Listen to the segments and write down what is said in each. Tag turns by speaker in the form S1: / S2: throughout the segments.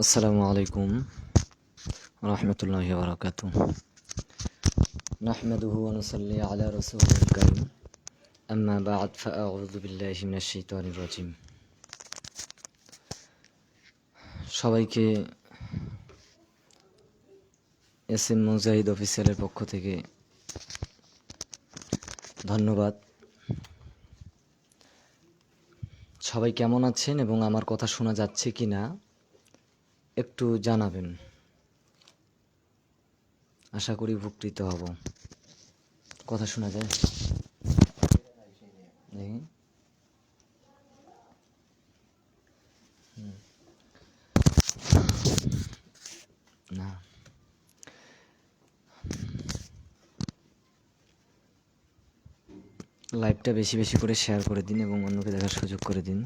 S1: আসসালামু আলাইকুম রহমতুল্লাহি ওয়া বারাকাতুহু। নাহমাদুহু ওয়া নুসাল্লি আলা রাসূলিল কারীম। আম্মা বা'দ ফাআউযু বিল্লাহি মিনাশ শাইতানির রাজীম। সবাইকে এসএম মুজাহিদ অফিসিয়ালের পক্ষ থেকে ধন্যবাদ। সবাই কেমন আছেন এবং আমার কথা শোনা যাচ্ছে কিনা একটু জানাবেন। আশা করি উপকৃত হব। কথা শোনা যায়? দেখি। না, লাইভটা বেশি বেশি করে শেয়ার করে দিন এবং অন্যকে দেখার সুযোগ করে দিন।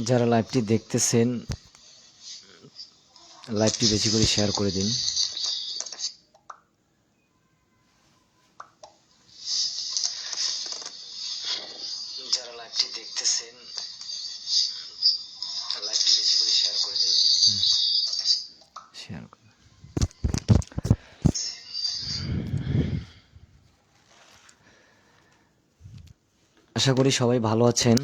S1: যারা লাইভটি দেখতেছেন, লাইভটি বেশি করে শেয়ার করে দিন। যারা লাইভটি দেখতেছেন, লাইভটি বেশি করে শেয়ার করে দিন। শেয়ার করে। আশা করি সবাই ভালো আছেন।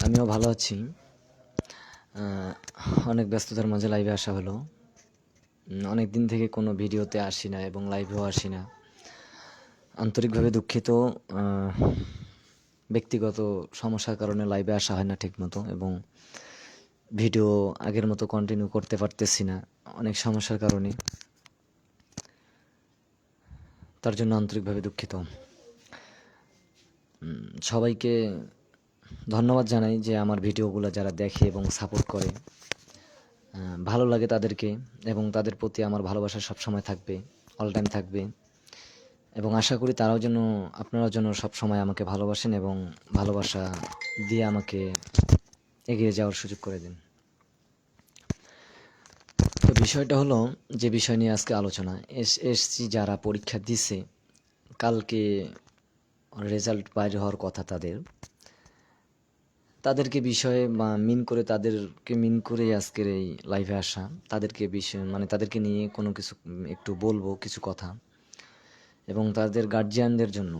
S1: আমিও ভালো আছি। অনেক ব্যস্ততার মাঝে লাইভে আসা হলো। অনেক দিন থেকে কোনো ভিডিওতে আসি না এবং লাইভেও আসি না। আন্তরিকভাবে দুঃখিত। ব্যক্তিগত সমস্যার কারণে লাইভে আসা হয় না ঠিকমতো এবং ভিডিও আগের মতো কন্টিনিউ করতে পারতেছি না অনেক সমস্যার কারণে। তার জন্য আন্তরিকভাবে দুঃখিত। সবাইকে ধন্যবাদ জানাই যে আমার ভিডিওগুলো যারা দেখে এবং সাপোর্ট করে। ভালো লাগে তাদেরকে এবং তাদের প্রতি আমার ভালোবাসা সবসময় থাকবে, অল টাইম থাকবে এবং আশা করি তারাও যেন, আপনারাও যেন সবসময় আমাকে ভালোবাসেন এবং ভালোবাসা দিয়ে আমাকে এগিয়ে যাওয়ার সুযোগ করে দিন। তো বিষয়টা হলো, যে বিষয় নিয়ে আজকে আলোচনা, এসএসসি যারা পরীক্ষা দিছে, কালকে রেজাল্ট বাইরে হওয়ার কথা তাদেরকে বিষয়ে তাদেরকে মিন করে আজকের এই লাইভে আসা। তাদেরকে বিষয় তাদেরকে নিয়ে কোনো কিছু একটু বলবো, কিছু কথা, এবং তাদের গার্জিয়ানদের জন্য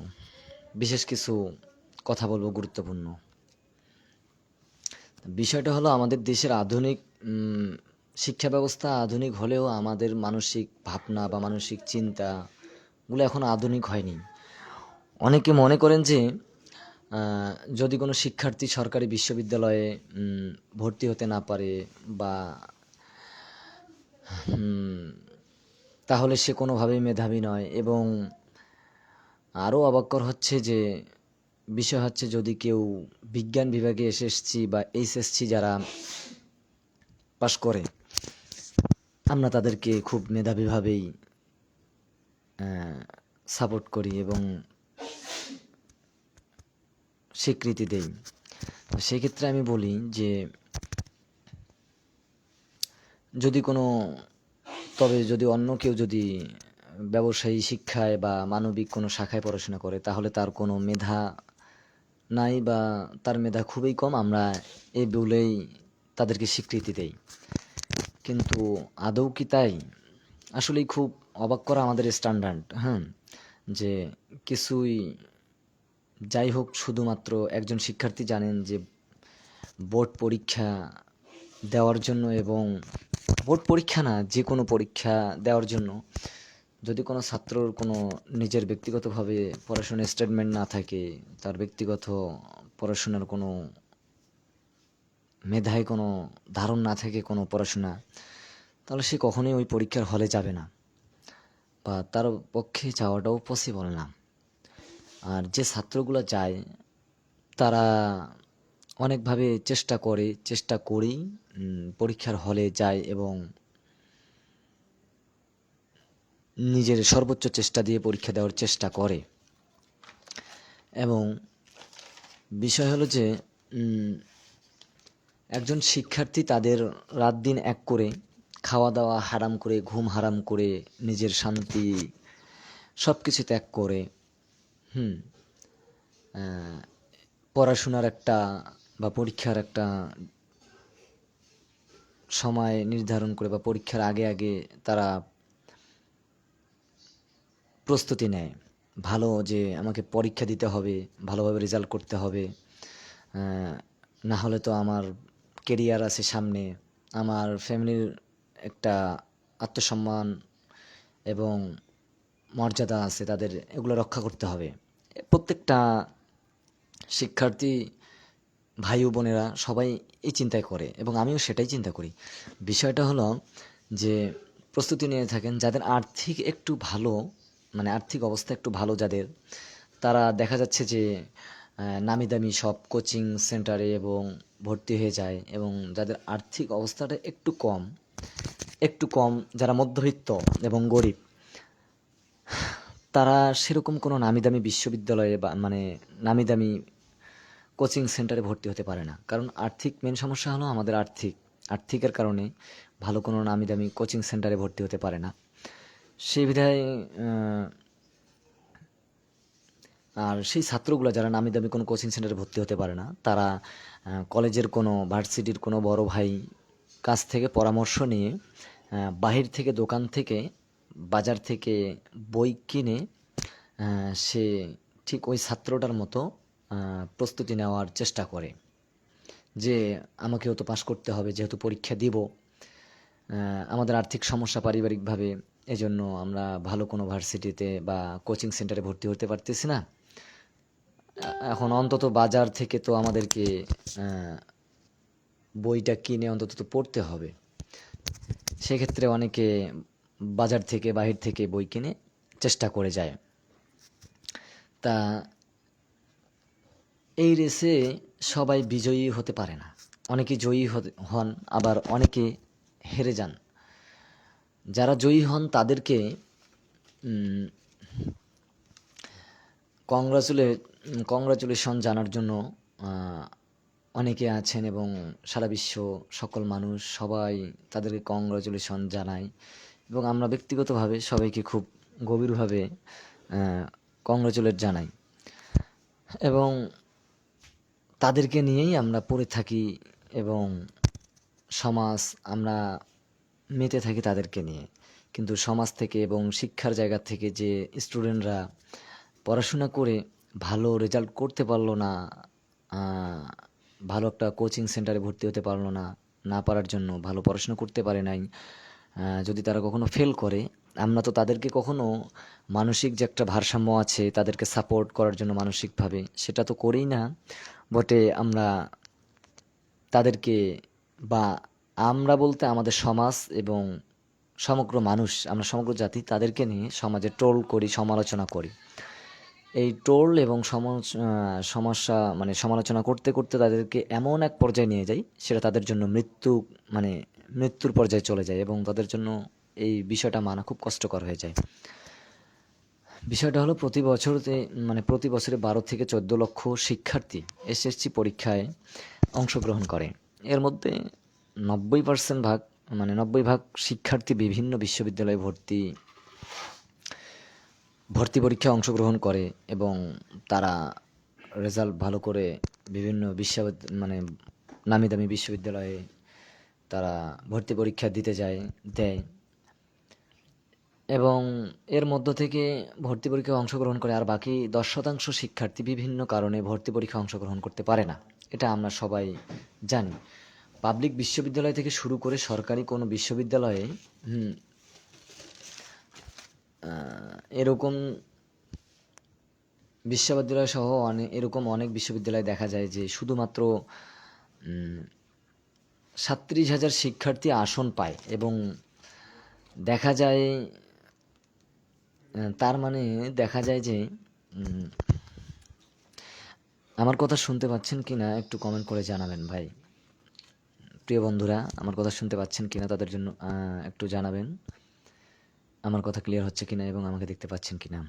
S1: বিশেষ কিছু কথা বলবো গুরুত্বপূর্ণ। বিষয়টা হলো, আমাদের দেশের আধুনিক শিক্ষা ব্যবস্থা আধুনিক হলেও আমাদের মানসিক ভাবনা বা মানসিক চিন্তাগুলো এখনও আধুনিক হয়নি। অনেকে মনে করেন যে যদি কোনো শিক্ষার্থী সরকারি বিশ্ববিদ্যালয়ে ভর্তি হতে না পারে বা তাহলে সে কোনোভাবেই মেধাবী নয়। এবং আরও অবাককর হচ্ছে যে বিষয় হচ্ছে, যদি কেউ বিজ্ঞান বিভাগে এসএসসি বা এইচএসসি যারা পাশ করে, আমরা তাদেরকে খুব মেধাবীভাবেই সাপোর্ট করি এবং স্বীকৃতি দেই। সেক্ষেত্রে আমি বলি যে যদি অন্য কেউ যদি ব্যবসায়ী শিক্ষায় বা মানবিক কোনো শাখায় পড়াশোনা করে, তাহলে তার কোনো মেধা নাই বা তার মেধা খুবই কম, আমরা এই বলেই তাদেরকে স্বীকৃতি দেই। কিন্তু আদৌ কি তাই? আসলেই খুব অবাক করা আমাদের স্ট্যান্ডার্ড। যে কিছুই, যাই হোক, শুধুমাত্র একজন শিক্ষার্থী জানেন যে বোর্ড পরীক্ষা দেওয়ার জন্য, এবং বোর্ড পরীক্ষা না, যে কোনো পরীক্ষা দেওয়ার জন্য যদি কোনো ছাত্রর কোনো নিজের ব্যক্তিগতভাবে পড়াশোনার স্টেটমেন্ট না থাকে, তার ব্যক্তিগত পড়াশোনার কোনো মেধায় কোনো ধারণ না থাকে কোনো পড়াশোনা, তাহলে সে কখনোই ওই পরীক্ষার হলে যাবে না বা তার পক্ষে যাওয়াটাও পসিবল না। আর যে ছাত্রগুলো যায়, তারা অনেকভাবে চেষ্টা করেই পরীক্ষার হলে যায় এবং নিজের সর্বোচ্চ চেষ্টা দিয়ে পরীক্ষা দেওয়ার চেষ্টা করে। এবং বিষয় হলো যে একজন শিক্ষার্থী তাদের রাত দিন এক করে, খাওয়া দাওয়া হারাম করে, ঘুম হারাম করে, নিজের শান্তি সব কিছু ত্যাগ করে পড়াশোনার একটা বা পরীক্ষার একটা সময় নির্ধারণ করে বা পরীক্ষার আগে আগে তারা প্রস্তুতি নেয় ভালো, যে আমাকে পরীক্ষা দিতে হবে, ভালোভাবে রেজাল্ট করতে হবে, না হলে তো আমার কেরিয়ার আছে সামনে, আমার ফ্যামিলির একটা আত্মসম্মান এবং মর্যাদা আছে, তাদের এগুলো রক্ষা করতে হবে। প্রত্যেকটা শিক্ষার্থী ভাই ও বোনেরা সবাই এই চিন্তায় করে এবং আমিও সেটাই চিন্তা করি। বিষয়টা হলো যে প্রস্তুতি নিয়ে থাকেন যাদের আর্থিক একটু ভালো, মানে আর্থিক অবস্থা একটু ভালো যাদের, তারা দেখা যাচ্ছে যে নামি দামি সব কোচিং সেন্টারে এবং ভর্তি হয়ে যায়। এবং যাদের আর্থিক অবস্থাটা একটু কম, যারা মধ্যবিত্ত এবং গরিব, তারা সেরকম কোনো নামি দামি বিশ্ববিদ্যালয়ে বা মানে নামি দামি কোচিং সেন্টারে ভর্তি হতে পারে না। কারণ মেন সমস্যা হলো আমাদের আর্থিকের কারণে ভালো কোনো নামি দামি কোচিং সেন্টারে ভর্তি হতে পারে না। সেই বিধায় আর সেই ছাত্রগুলো যারা নামি দামি কোনো কোচিং সেন্টারে ভর্তি হতে পারে না, তারা কলেজের কোনো ভার্সিটির কোনো বড় ভাই কাছ থেকে পরামর্শ নিয়ে বাহির থেকে, দোকান থেকে, বাজার থেকে বই কিনে সে ঠিক ওই ছাত্রটার মতো প্রস্তুতি নেওয়ার চেষ্টা করে যে আমাকেও তো পাশ করতে হবে, যেহেতু পরীক্ষা দিব। আমাদের আর্থিক সমস্যা পারিবারিকভাবে, এজন্য আমরা ভালো কোনো ভার্সিটিতে বা কোচিং সেন্টারে ভর্তি হতে পারতেছি না। এখন অন্তত বাজার থেকে তো আমাদেরকে বইটা কিনে অন্তত তো পড়তে হবে। সেক্ষেত্রে অনেকে বাজার থেকে, বাহির থেকে বই কিনে চেষ্টা করে যায়। তা এই রেসে সবাই বিজয়ী হতে পারে না, অনেকে জয়ী হন, আবার অনেকে হেরে যান। যারা জয়ী হন তাদেরকে কংগ্রাচুলেশন জানার জন্য অনেকে আছেন এবং সারা বিশ্ব সকল মানুষ সবাই তাদেরকে কংগ্রাচুলেশন জানায় এবং আমরা ব্যক্তিগতভাবে সবাইকে খুব গভীরভাবে কংগ্রাচুলেট জানাই এবং তাদেরকে নিয়েই আমরা পড়ে থাকি এবং সমাজ আমরা মেতে থাকি তাদেরকে নিয়ে। কিন্তু সমাজ থেকে এবং শিক্ষার জায়গা থেকে যে স্টুডেন্টরা পড়াশোনা করে ভালো রেজাল্ট করতে পারলো না, ভালো একটা কোচিং সেন্টারে ভর্তি হতে পারলো না, না পারার জন্য ভালো পড়াশোনা করতে পারে নাই, যদি তারা কখনো ফেল করে, আমরা তো তাদেরকে কখনো মানসিক যে একটা ভারসাম্য আছে তাদেরকে সাপোর্ট করার জন্য মানসিকভাবে, সেটা তো করিই না। বটে আমরা তাদেরকে, বা আমরা বলতে আমাদের সমাজ এবং সমগ্র মানুষ, আমরা সমগ্র জাতি তাদেরকে নিয়ে সমাজে ট্রোল করি, সমালোচনা করি। এই ট্রোল এবং সমস্যা মানে সমালোচনা করতে করতে তাদেরকে এমন এক পর্যায়ে নিয়ে যাই, সেটা তাদের জন্য মানে মৃত্যুর পর্যায়ে চলে যায় এবং তাদের জন্য এই বিষয়টা মানা খুব কষ্টকর হয়ে যায়। বিষয়টা হলো প্রতি বছরে 12 থেকে 14 লক্ষ শিক্ষার্থী এসএসসি পরীক্ষায় অংশগ্রহণ করে। এর মধ্যে 90 ভাগ শিক্ষার্থী বিভিন্ন বিশ্ববিদ্যালয়ে ভর্তি পরীক্ষায় অংশগ্রহণ করে এবং তারা রেজাল্ট ভালো করে বিভিন্ন নামি দামি বিশ্ববিদ্যালয়ে তারা ভর্তি পরীক্ষা দিতে দেয় এবং এর মধ্য থেকে ভর্তি পরীক্ষায় অংশগ্রহণ করে। আর বাকি 10% শিক্ষার্থী বিভিন্ন কারণে ভর্তি পরীক্ষায় অংশগ্রহণ করতে পারে না। এটা আমরা সবাই জানি। পাবলিক বিশ্ববিদ্যালয় থেকে শুরু করে সরকারি কোনো বিশ্ববিদ্যালয়ে এরকম বিশ্ববিদ্যালয় সহ এরকম অনেক বিশ্ববিদ্যালয় দেখা যায় যে শুধুমাত্র 37,000 শিক্ষার্থী আসন পায় এবং দেখা যায় তার মানে দেখা যায় যে আমার কথা শুনতে পাচ্ছেন কিনা একটু কমেন্ট করে জানাবেন ভাই। প্রিয় বন্ধুরা, আমার কথা শুনতে পাচ্ছেন কিনা তাদের জন্য একটু জানাবেন। আমার কথা ক্লিয়ার হচ্ছে কিনা এবং আমাকে দেখতে পাচ্ছেন কিনা।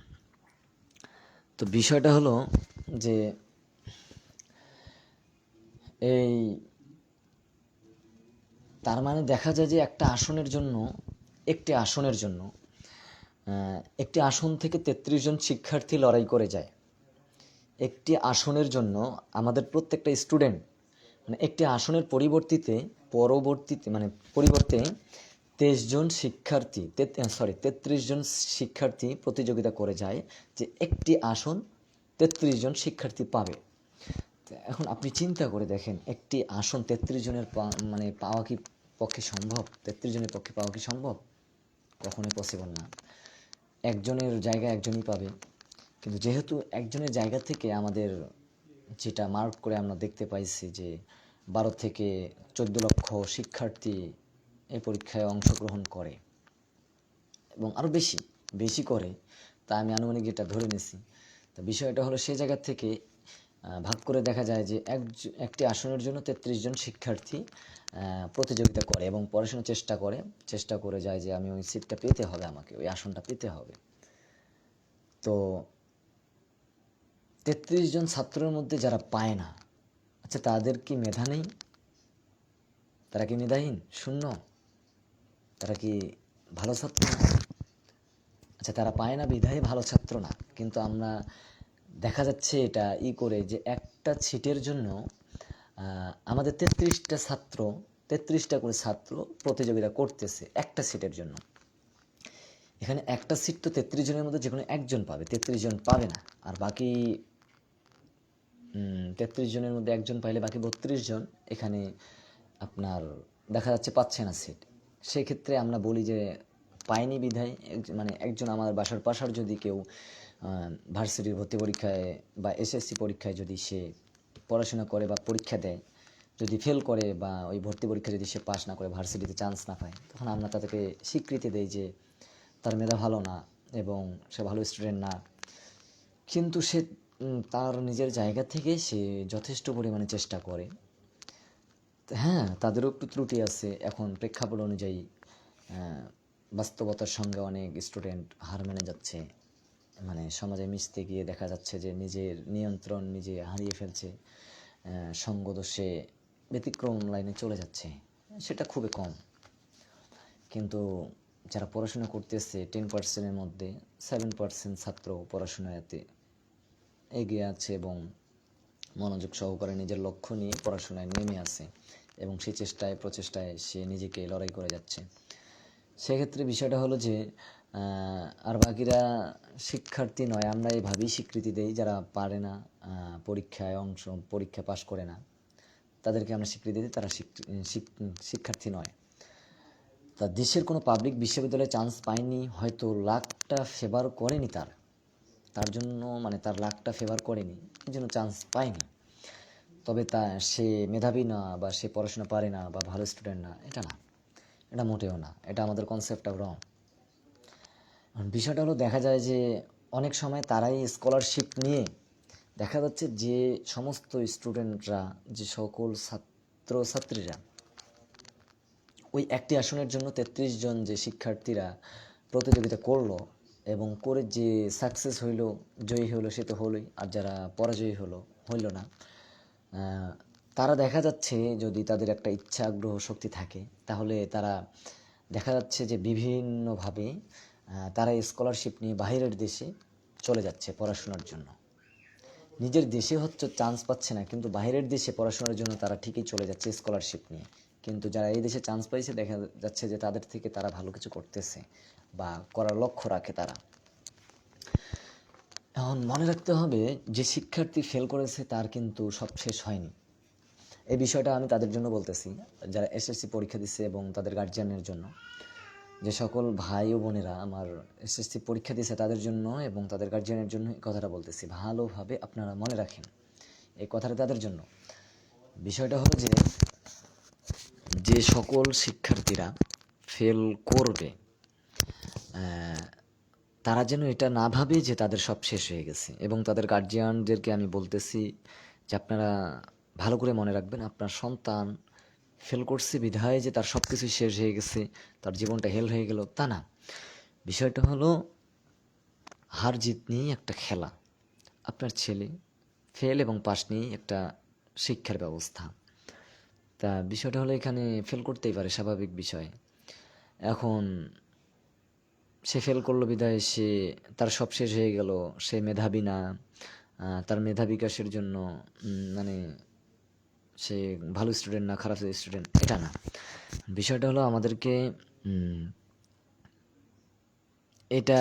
S1: তো বিষয়টা হলো যে এই তার মানে দেখা যায় যে একটি আসনের জন্য একটি আসন থেকে 33 জন শিক্ষার্থী লড়াই করে যায়। একটি আসনের জন্য আমাদের প্রত্যেকটা স্টুডেন্ট মানে একটি আসনের পরিবর্তে 33 জন শিক্ষার্থী প্রতিযোগিতা করে যায় যে একটি আসন 33 জন শিক্ষার্থী পাবে। এখন আপনি চিন্তা করে দেখেন, একটি আসন 33 জনের পাওয়া কি পক্ষে সম্ভব? 33 জনের পক্ষে পাওয়া কি সম্ভব? কখনোই পসিবল না। একজনের জায়গায় একজনই পাবে। কিন্তু যেহেতু একজনের জায়গা থেকে আমাদের যেটা মার্ক করে আমরা দেখতে পাইছি যে 12 থেকে 14 লক্ষ শিক্ষার্থী এই পরীক্ষায় অংশগ্রহণ করে এবং আরও বেশি বেশি করে, তা আমি আনুমানিক এটা ধরে নিছি। তো বিষয়টা হলো সে জায়গা থেকে ভাগ করে দেখা যায় যে একটি আসনের জন্য 33 জন শিক্ষার্থী প্রতিযোগিতা করে এবং পড়াশোনার চেষ্টা করে যায় যে আমি ওই সিটটা পেতে হবে, আমাকে ওই আসনটা পেতে হবে। তো 33 জন ছাত্রের মধ্যে যারা পায় না, আচ্ছা তাদের কি মেধা নেই? তারা কি মেধাহীন, শূন্য? তারা কি ভালো ছাত্র না? আচ্ছা তারা পায় না বিধায় ভালো ছাত্র না, কিন্তু আমরা দেখা যাচ্ছে এটা করে যে একটা সিটের জন্য আমাদের 33টা করে ছাত্র প্রতিযোগিতা করতেছে একটা সিটের জন্য। এখানে একটা সিট তো 33 জনের মধ্যে যে কোনো একজন পাবে, 33 জন পাবে না। আর বাকি 33 জনের মধ্যে একজন পাইলে বাকি 32 জন এখানে আপনার দেখা যাচ্ছে পাচ্ছে না সিট। সেক্ষেত্রে আমরা বলি যে পায়নি বিধায় মানে একজন আমার বাসার পাশার যদি কেউ ভার্সিটির ভর্তি পরীক্ষায় বা এসএসসি পরীক্ষায় যদি সে পড়াশোনা করে বা পরীক্ষা দেয়, যদি ফেল করে বা ওই ভর্তি পরীক্ষা যদি সে পাস না করে, ভার্সিটিতে চান্স না পায়, তখন আমরা তাদেরকে স্বীকৃতি দেই যে তার মেধা ভালো না এবং সে ভালো স্টুডেন্ট না, কিন্তু সে তার নিজের জায়গা থেকে সে যথেষ্ট পরিমাণে চেষ্টা করে। হ্যাঁ, তাদেরও একটু ত্রুটি আছে। এখন প্রেক্ষাপট অনুযায়ী বাস্তবতার সঙ্গে অনেক স্টুডেন্ট হার মেনে যাচ্ছে, মানে সমাজে মিশতে গিয়ে দেখা যাচ্ছে যে নিজের নিয়ন্ত্রণ নিজে হারিয়ে ফেলছে, সঙ্গদোষে ব্যতিক্রম লাইনে চলে যাচ্ছে, সেটা খুবই কম। কিন্তু যারা পড়াশোনা করতেছে 10%-এর মধ্যে 7% ছাত্র পড়াশোনাতে এগিয়ে আছে এবং মনোযোগ সহকারে নিজের লক্ষ্য নিয়ে পড়াশোনায় নেমে আছে এবং সেই প্রচেষ্টায় সে নিজেকে লড়াই করে যাচ্ছে। সেক্ষেত্রে বিষয়টা হলো যে আর বাকিরা শিক্ষার্থী নয়, আমরা এভাবেই স্বীকৃতি দেই। যারা পারে না, পরীক্ষা পাশ করে না, তাদেরকে আমরা স্বীকৃতি দিই তারা শিক্ষার্থী নয়। তা দেশের কোনো পাবলিক বিশ্ববিদ্যালয়ে চান্স পায়নি, হয়তো লাকটা ফেভার করেনি তার জন্য, মানে তার লাকটা ফেভার করেনি, এই জন্য চান্স পায়নি। তবে সে মেধাবী না বা সে পড়াশোনা পারে না বা ভালো স্টুডেন্ট না, এটা না, এটা মোটেও না। এটা আমাদের কনসেপ্টটা রং। বিষয়টা হলো দেখা যায় যে অনেক সময় তারাই স্কলারশিপ নিয়ে দেখা যাচ্ছে যে সমস্ত স্টুডেন্টরা, যে সকল ছাত্রছাত্রীরা ওই একটি আসনের জন্য 33 জন যে শিক্ষার্থীরা প্রতিযোগিতা করলো এবং করে যে সাকসেস হইল, জয়ী হলো, সে তো হলোই, আর যারা পরাজয়ী হইল না, তারা দেখা যাচ্ছে যদি তাদের একটা ইচ্ছা আগ্রহ শক্তি থাকে, তাহলে তারা দেখা যাচ্ছে যে বিভিন্নভাবে তারা স্কলারশিপ নিয়ে বাইরের দেশে চলে যাচ্ছে পড়াশোনার জন্য। নিজের দেশে হচ্ছে চান্স পাচ্ছে না, কিন্তু বাইরের দেশে পড়াশোনার জন্য তারা ঠিকই চলে যাচ্ছে স্কলারশিপ নিয়ে। কিন্তু যারা এই দেশে চান্স পাইছে দেখা যাচ্ছে যে তাদের থেকে তারা ভালো কিছু করতেছে বা করার লক্ষ্য রাখে তারা। এখন মনে রাখতে হবে যে শিক্ষার্থী ফেল করেছে তার কিন্তু সব শেষ হয়নি। এই বিষয়টা আমি তাদের জন্য বলতেছি যারা এসএসসি পরীক্ষা দিচ্ছে এবং তাদের গার্জিয়ানের জন্য। যে সকল ভাই ও বোনেরা আমার এসএসসি পরীক্ষা দিয়েছে তাদের জন্য এবং তাদের গার্জিয়ানের জন্য এই কথাটা বলতেছি, ভালোভাবে আপনারা মনে রাখেন এই কথাটা তাদের জন্য। বিষয়টা হলো যে যে সকল শিক্ষার্থীরা ফেল করবে তারা যেন এটা না ভাবে যে তাদের সব শেষ হয়ে গেছে, এবং তাদের গার্জিয়ানদেরকে আমি বলতেছি যে আপনারা ভালো করে মনে রাখবেন, আপনার সন্তান ফেল করছে বিধায় যে তার সব কিছুই শেষ হয়ে গেছে, তার জীবনটা হেল হয়ে গেল, তা না। বিষয়টা হলো হার জিত নিয়েই একটা খেলা। আপনার ছেলে ফেল এবং পাস নিয়েই একটা শিক্ষার ব্যবস্থা। তা বিষয়টা হলো এখানে ফেল করতেই পারে, স্বাভাবিক বিষয়। এখন সে ফেল করলো বিধায় সে তার সব শেষ হয়ে গেল, সে মেধাবী না, তার মেধা বিকাশের জন্য মানে সে ভালো স্টুডেন্ট না খারাপ স্টুডেন্ট, এটা না। বিষয়টা হলো আমাদেরকে উম, এটা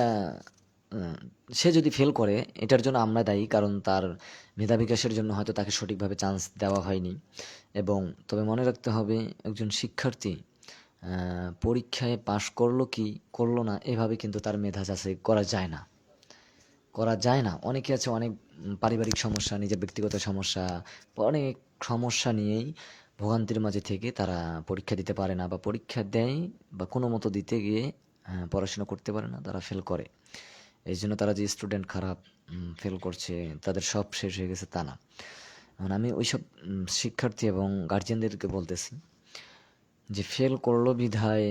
S1: সে যদি ফেল করে এটার জন্য আমরা দায়ী, কারণ তার মেধা বিকাশের জন্য হয়তো তাকে সঠিকভাবে চান্স দেওয়া হয়নি। এবং তবে মনে রাখতে হবে, একজন শিক্ষার্থী পরীক্ষায় পাশ করলো কি করলো না এভাবে কিন্তু তার মেধা যাচাই করা যায় না। অনেকে আছে অনেক পারিবারিক সমস্যা, নিজের ব্যক্তিগত সমস্যা, অনেক সমস্যা নিয়েই ভোগান্তির মাঝে থেকে তারা পরীক্ষা দিতে পারে না, বা পরীক্ষা দেয় বা কোনো মতো দিতে গিয়ে পড়াশোনা করতে পারে না, তারা ফেল করে। এই জন্য তারা যে স্টুডেন্ট খারাপ, ফেল করছে, তাদের সব শেষ হয়ে গেছে, তা না। এখন আমি ওইসব শিক্ষার্থী এবং গার্জিয়ানদেরকে বলতেছি যে ফেল করলো বিধায়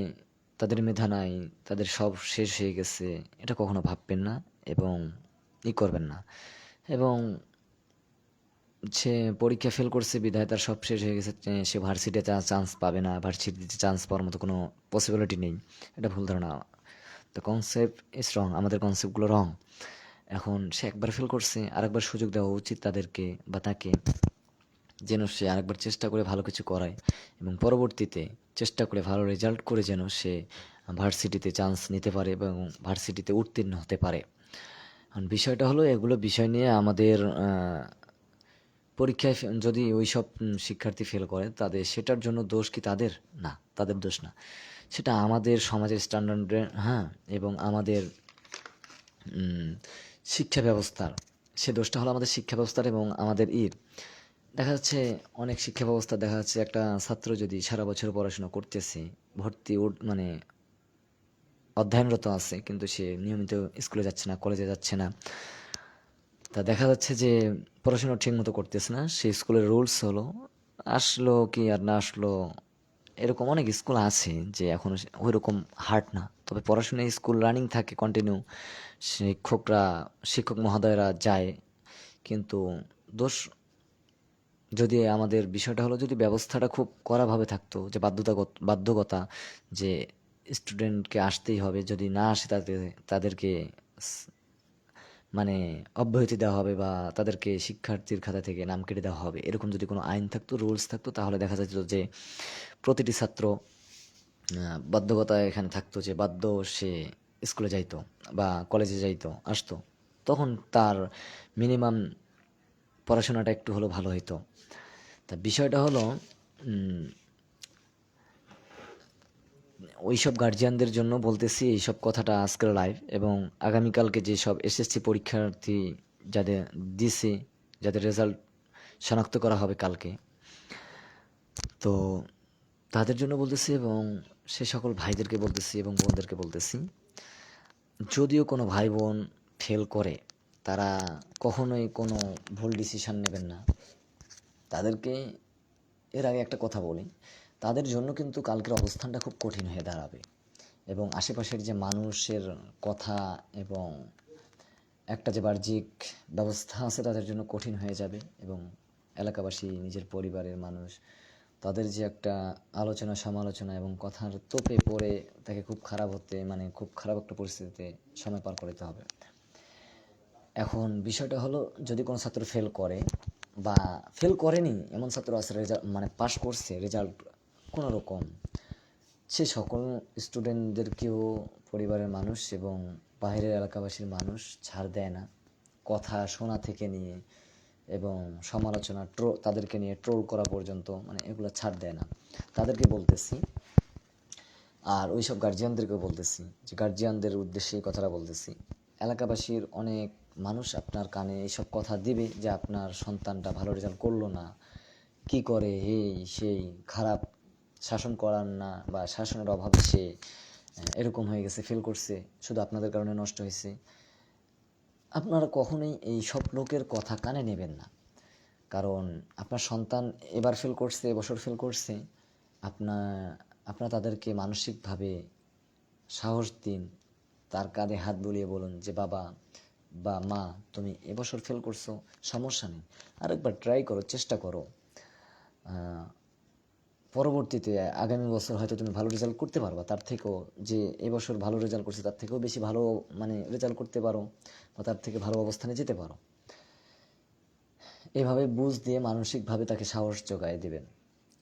S1: তাদের মেধা নাই, তাদের সব শেষ হয়ে গেছে, এটা কখনো ভাববেন না এবং করবেন না। এবং সে পরীক্ষা ফেল করছে বিধায় তার সব শেষ হয়ে গেছে, সে ভার্সিটিতে চান্স পাবে না, ভার্সিটিতে চান্স পাওয়ার মতো কোনো পসিবিলিটি নেই, এটা ভুল ধারণা। দ্য কনসেপ্ট ইজ রং, আমাদের কনসেপ্টগুলো রং। এখন সে একবার ফেল করছে, আরেকবার সুযোগ দেওয়া উচিত তাদেরকে বা তাকে, যেন সে আরেকবার চেষ্টা করে ভালো কিছু করায় এবং পরবর্তীতে চেষ্টা করে ভালো রেজাল্ট করে যেন সে ভার্সিটিতে চান্স নিতে পারে এবং ভার্সিটিতে উত্তীর্ণ হতে পারে। এখন বিষয়টা হলো, এগুলো বিষয় নিয়ে আমাদের পরীক্ষায় যদি ওই সব শিক্ষার্থী ফেল করে, তাদের সেটার জন্য দোষ কি তাদের? না, তাদের দোষ না। সেটা আমাদের সমাজের স্ট্যান্ডার্ডে, হ্যাঁ, এবং আমাদের শিক্ষা ব্যবস্থার, সে দোষটা হলো আমাদের শিক্ষা ব্যবস্থার এবং আমাদের দেখা যাচ্ছে অনেক শিক্ষা ব্যবস্থা, দেখা যাচ্ছে একটা ছাত্র যদি সারা বছর পড়াশোনা করতেছে, মানে অধ্যয়নরত আছে, কিন্তু সে নিয়মিত স্কুলে যাচ্ছে না, কলেজে যাচ্ছে না, তা দেখা যাচ্ছে যে পড়াশোনা ঠিক মতো করতেছে না। সেই স্কুলের রুলস হলো, আসলো কি আর না আসলো, এরকম অনেক স্কুল আছে যে এখনো ওই রকম হার্ড না, তবে পড়াশোনায় স্কুল রানিং থাকে কন্টিনিউ, শিক্ষক মহোদয়রা যায়। কিন্তু দোষ, যদি আমাদের বিষয়টা হলো, যদি ব্যবস্থাটা খুব কড়াভাবে থাকতো, যে বাধ্যকতা যে স্টুডেন্টকে আসতেই হবে, যদি না আসে তাদেরকে মানে অব্যাহতি দেওয়া হবে বা তাদেরকে শিক্ষার্থীর খাতা থেকে নাম কেটে দেওয়া হবে, এরকম যদি কোনো আইন থাকতো, রুলস থাকতো, তাহলে দেখা যেত যে প্রতিটি ছাত্র বাধ্যকতা এখানে থাকতো যে বাধ্য সে স্কুলে যাইতো বা কলেজে যাইতো, আসতো, তখন তার মিনিমাম পড়াশোনাটা একটু হলো ভালো হইতো। তা বিষয়টা হলো ওইসব গার্জিয়ানদের জন্য বলতেছি এইসব কথাটা আজকের লাইভ, এবং আগামীকালকে যেসব এসএসসি পরীক্ষার্থী যাদের দিছে, যাদের রেজাল্ট শনাক্ত করা হবে কালকে, তো তাদের জন্য বলতেছি এবং সে সকল ভাইদেরকে বলতেছি এবং বোনদেরকে বলতেছি, যদিও কোনো ভাই বোন ফেল করে, তারা কখনোই কোনো ভুল ডিসিশন নেবেন না। তাদেরকে, এর আগে একটা কথা বলি, তাদের জন্য কিন্তু কালকের অবস্থানটা খুব কঠিন হয়ে দাঁড়াবে, এবং আশেপাশের যে মানুষের কথা এবং একটা যে বাহ্যিক ব্যবস্থা আছে তাদের জন্য কঠিন হয়ে যাবে, এবং এলাকাবাসী, নিজের পরিবারের মানুষ, তাদের যে একটা আলোচনা সমালোচনা এবং কথার তোপে পড়ে তাকে খুব খারাপ হতে, মানে খুব খারাপ একটা পরিস্থিতিতে সময় পার করতে হবে। এখন বিষয়টা হলো, যদি কোনো ছাত্র ফেল করে বা ফেল করেনি এমন ছাত্র আছে, রেজাল্ট মানে পাশ করছে, রেজাল্ট কোনো রকম, সে সকল স্টুডেন্টদেরকেও পরিবারের মানুষ এবং বাইরের এলাকাবাসীর মানুষ ছাড় দেয় না, কথা শোনা থেকে নিয়ে এবং সমালোচনা তাদেরকে নিয়ে ট্রোল করা পর্যন্ত, মানে এগুলো ছাড় দেয় না। তাদেরকে বলতেছি, আর ওইসব গার্জিয়ানদেরকেও বলতেছি, যে গার্জিয়ানদের উদ্দেশ্যে এই কথাটা বলতেছি, এলাকাবাসীর অনেক মানুষ আপনার কানে এইসব কথা দিবে যে আপনার সন্তানটা ভালো রেজাল্ট করলো না, কি করে, এই সেই, খারাপ শাসন করার না বা শাসনের অভাবে সে এরকম হয়ে গেছে, ফেল করছে, শুধু আপনাদের কারণে নষ্ট হয়েছে। আপনারা কখনোই এই সব লোকের কথা কানে নেবেন না। কারণ আপনার সন্তান এবার ফেল করছে, এবছর ফেল করছে, আপনার আপনারা তাদেরকে মানসিকভাবে সাহস দিন, তার কাঁধে হাত বুলিয়ে বলুন যে বাবা বা মা, তুমি এবছর ফেল করছো, সমস্যা নেই, আরেকবার ট্রাই করো, চেষ্টা করো, পরবর্তীতে আগামী বছর হয়তো তুমি ভালো রেজাল্ট করতে পারবা, তার থেকেও যে এবছর ভালো রেজাল্ট করছে তার থেকেও বেশি ভালো মানে রেজাল্ট করতে পারো, বা তার থেকে ভালো অবস্থানে যেতে পারো। এভাবে বুঝ দিয়ে মানসিকভাবে তাকে সাহস জোগায় দেবেন।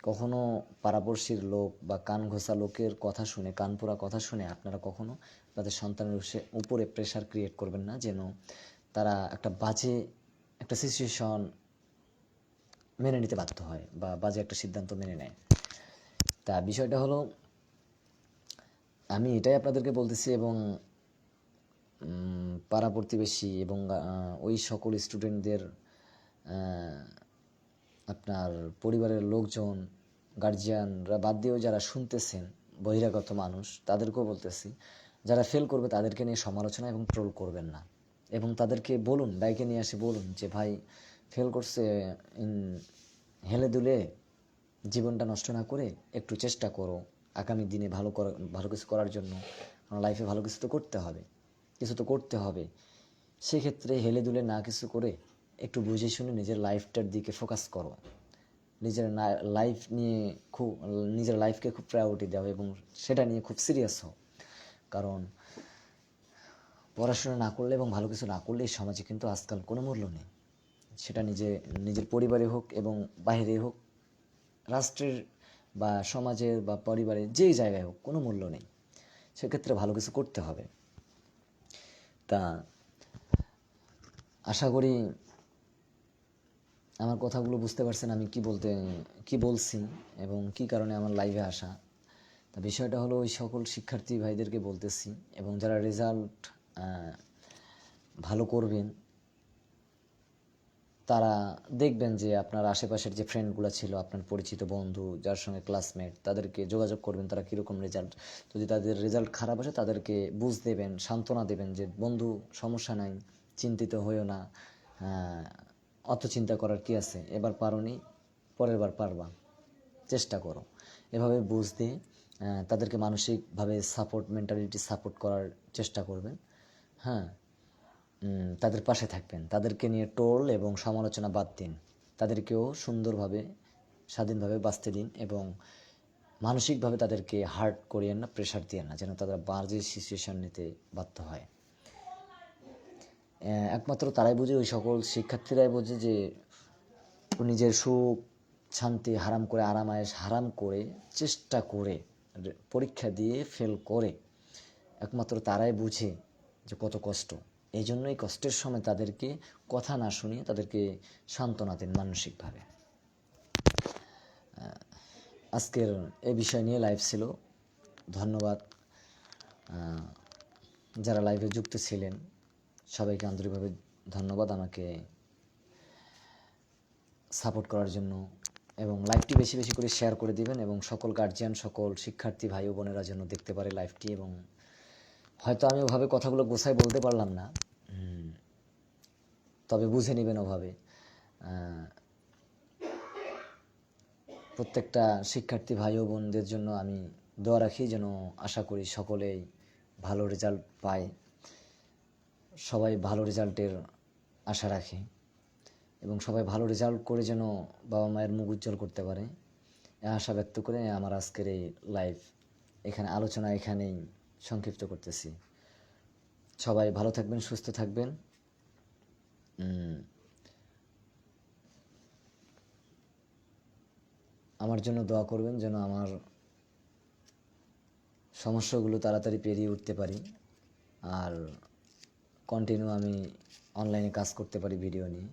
S1: কখনো পাড়াপড়শির লোক বা কান ঘোষা লোকের কথা শুনে, কানপোড়া কথা শুনে আপনারা কখনো তাদের সন্তানের উপরে প্রেশার ক্রিয়েট করবেন না, যেন তারা একটা বাজে একটা সিচুয়েশন মেনে নিতে বাধ্য হয় বা বাজে একটা সিদ্ধান্ত মেনে নেয়। তা বিষয়টা হলো, আমি এটাই আপনাদেরকে বলতেছি, এবং পাড়া প্রতিবেশী এবং ওই সকল স্টুডেন্টদের, আপনার পরিবারের লোকজন, গার্জিয়ানরা বাদ দিয়েও যারা শুনতেছেন, বহিরাগত মানুষ, তাদেরকেও বলতেছি, যারা ফেল করবে তাদেরকে নিয়ে সমালোচনা এবং ট্রোল করবেন না, এবং তাদেরকে বলুন, ডাইকে নিয়ে এসে বলুন যে ভাই ফেল করছে, হেলে দুলে জীবনটা নষ্ট না করে একটু চেষ্টা করো আগামী দিনে ভালো কিছু করার জন্য, কারণ লাইফে ভালো কিছু তো করতে হবে, কিছু তো করতে হবে। সেক্ষেত্রে হেলে দুলে না কিছু করে একটু বুঝে শুনে নিজের লাইফটার দিকে ফোকাস করো, নিজের লাইফ নিয়ে খুব, নিজের লাইফকে খুব প্রায়োরিটি দাও এবং সেটা নিয়ে খুব সিরিয়াস হও। কারণ পড়াশোনা না করলে এবং ভালো কিছু না করলে এই সমাজে কিন্তু আজকাল কোনো মূল্য নেই। সেটা নিজের পরিবারে হোক এবং বাইরে হোক, রাষ্ট্রের বা সমাজের বা পরিবারের যেই জায়গায় হোক, কোনো মূল্য নেই। সেক্ষেত্রে ভালো কিছু করতে হবে। তা আশা করি আমার কথাগুলো বুঝতে পারছেন আমি কি বলছি এবং কি কারণে আমার লাইভে আসা। তা বিষয়টা হলো, ওই সকল শিক্ষার্থী ভাইদেরকে বলতেছি, এবং যারা রেজাল্ট ভালো করবেন তারা দেখবেন যে আপনার আশেপাশের যে ফ্রেন্ডগুলো ছিল, আপনার পরিচিত বন্ধু, যার সঙ্গে ক্লাসমেট, তাদেরকে যোগাযোগ করবেন তারা কীরকম রেজাল্ট। যদি তাদের রেজাল্ট খারাপ আসে তাদেরকে বুঝ দেবেন, সান্ত্বনা দেবেন যে বন্ধু সমস্যা নাই, চিন্তিত হইও না, অত চিন্তা করার কি আছে, এবার পারোনি, পরের বার পারবা, চেষ্টা করো। এভাবে বুঝ দিয়ে তাদেরকে মানসিকভাবে সাপোর্ট, মেন্টালিটি সাপোর্ট করার চেষ্টা করবেন। হ্যাঁ, তাদের পাশে থাকবেন, তাদেরকে নিয়ে টোল এবং সমালোচনা বাদ দিন, তাদেরকেও সুন্দরভাবে স্বাধীনভাবে বাঁচতে দিন, এবং মানসিকভাবে তাদেরকে হার্ট করিয়েন না, প্রেশার দিয়েন না, যেন তারা বাজে সিচুয়েশন নিতে বাধ্য হয়। একমাত্র তারাই বুঝে, ওই সকল শিক্ষার্থীরাই বোঝে যে নিজের সুখ শান্তি হারাম করে, আরাম আয়েশ হারাম করে, চেষ্টা করে, পরীক্ষা দিয়ে ফেল করে, একমাত্র তারাই বুঝে যে কত কষ্ট। এই জন্যই কষ্টের সময় তাদেরকে কথা না শুনিয়ে তাদেরকে সান্ত্বনা দেন মানসিকভাবে। আজকের এই বিষয় নিয়ে লাইভ ছিল। ধন্যবাদ যারা লাইভে যুক্ত ছিলেন, সবাইকে আন্তরিকভাবে ধন্যবাদ আমাকে সাপোর্ট করার জন্য, এবং লাইভটি বেশি বেশি করে শেয়ার করে দিবেন, এবং সকল গার্জিয়ান, সকল শিক্ষার্থী ভাই ও বোনেরা যেন দেখতে পারে লাইভটি। এবং হয়তো আমি ওভাবে কথাগুলো গোছায় বলতে পারলাম না, তবে বুঝে নেবেন ওভাবে। প্রত্যেকটা শিক্ষার্থী ভাই ও বোনদের জন্য আমি দোয়া রাখি, যেন আশা করি সকলেই ভালো রেজাল্ট পায়, সবাই ভালো রেজাল্টের আশা রাখে, এবং সবাই ভালো রেজাল্ট করে যেন বাবা মায়ের মুখ উজ্জ্বল করতে পারে, এ আশা ব্যক্ত করে আমার আজকের এই লাইভ আলোচনা এখানেই সংক্ষিপ্ত করতেছি। সবাই ভালো থাকবেন, সুস্থ থাকবেন। আমার জন্য দোয়া করবেন যেন আমার সমস্যাগুলো তাড়াতাড়ি পেরিয়ে উঠতে পারি, আর কন্টিনিউ আমি অনলাইনে কাজ করতে পারি ভিডিও নিয়ে।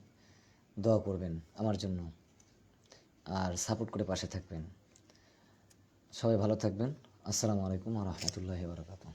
S1: দোয়া করবেন আমার জন্য, আর সাপোর্ট করে পাশে থাকবেন। সবাই ভালো থাকবেন। আসসালামু আলাইকুম ওয়া রাহমাতুল্লাহি ওয়া বারাকাতুহু।